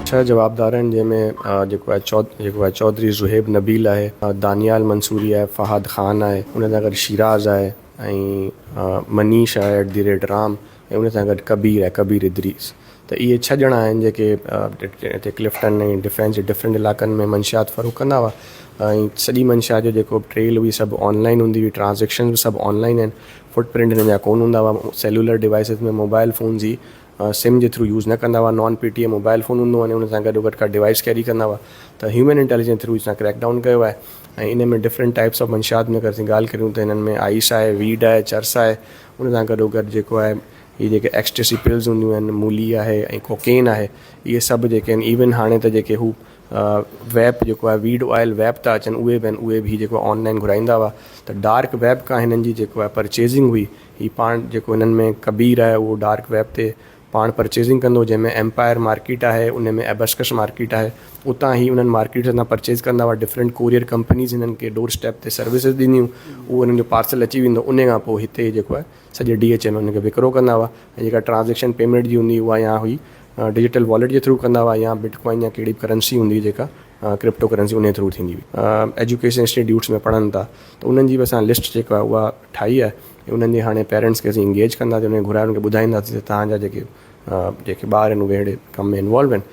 छह जवाबदार आहिनि जंहिंमें जेको आहे चौधरी ज़ुहेब नबील आहे, दानियाल मंसूरी आहे, फ़हाद ख़ान आहे, उन सां गॾु शिराज़ आहे ऐं मनीष आहे @राम, ऐं उन सां गॾु कबीर आहे, कबीर इदरीस। त इहे 6 ॼणा आहिनि जेके हिते क्लिफ्टन ऐं डिफेंस जे डिफरेंट इलाइक़नि में मंशियात फ़रोग़ कंदा हुआ। ऐं सॼी मंशियात जो जेको ट्रेल हुई सभु ऑनलाइन हूंदी हुई, ट्रांजेक्शन बि सभु ऑनलाइन आहिनि, फुटप्रिंट हिन जा कोन हूंदा हुआ। सेलुलर डिवाइसिस में मोबाइल फ़ोन जी सिम जे थ्रू यूज़ न कंदा हुआ, नॉन PTM मोबाइल फ़ोन हूंदो आहे, उन सां गॾो का डिवाइस कैरी कंदा हुआ। त ह्यूमन इंटेलिजेंस थ्रू सां क्रैकडाउन कयो आहे। ऐं इन में डिफरेंट टाइप्स ऑफ मंशियात में अगरि असीं ॻाल्हि करियूं त हिननि में आइस आहे, वीड आहे, चर्स आहे, उन सां गॾो गॾु जेको आहे इहे जेके एक्सटेसी पिल्स हूंदियूं आहिनि, मूली आहे ऐं कोकेन आहे, इहे सभु जेके आहिनि। इवन हाणे त जेके हू वेब जेको आहे वीड ऑयल वेब था अचनि, उहे बि आहिनि, उहे बि जेको ऑनलाइन घुराईंदा हुआ। त डार्क वेब खां हिननि जी जेको आहे परचेजिंग हुई, ही पाण जेको हिननि में कबीर आहे उहो डार्क वेब ते पाण परचेजिंग कंदो, जंहिंमें एम्पायर मार्केट आहे, उन में एबस्कस मार्केट आहे, उतां ई उन्हनि मार्केट सां परचेज़ कंदा हुआ। डिफरेंट कोरियर कंपनीज़ हिननि खे डोर स्टेप ते सर्विसिस ॾींदियूं, उहो उन्हनि जो पार्सल अची वेंदो, उन खां पोइ हिते जेको आहे सॼे DHL उनखे विकिरो कंदा हुआ। ऐं जेका ट्रांजेक्शन पेमेंट जी हूंदी उहा या हुई डिजिटल वॉलेट जे थ्रू कंदा हुआ, या बिटकॉइन या कहिड़ी करेंसी हूंदी जेका क्रिप्टो करेंसी उन थ्रू थींदी हुई। एजुकेशन इंस्टीट्यूट्स में पढ़नि था त उन्हनि जी बि असां लिस्ट जेका आहे उहा ठाही आहे। उन्हनि जे हाणे पेरेंट्स खे असीं इंगेज कंदासीं, उन्हनि खे घुराए उन्हनि खे ॿुधाईंदासीं त तव्हांजा जेके ॿार आहिनि उहे अहिड़े कम में इन्वॉल्व आहिनि,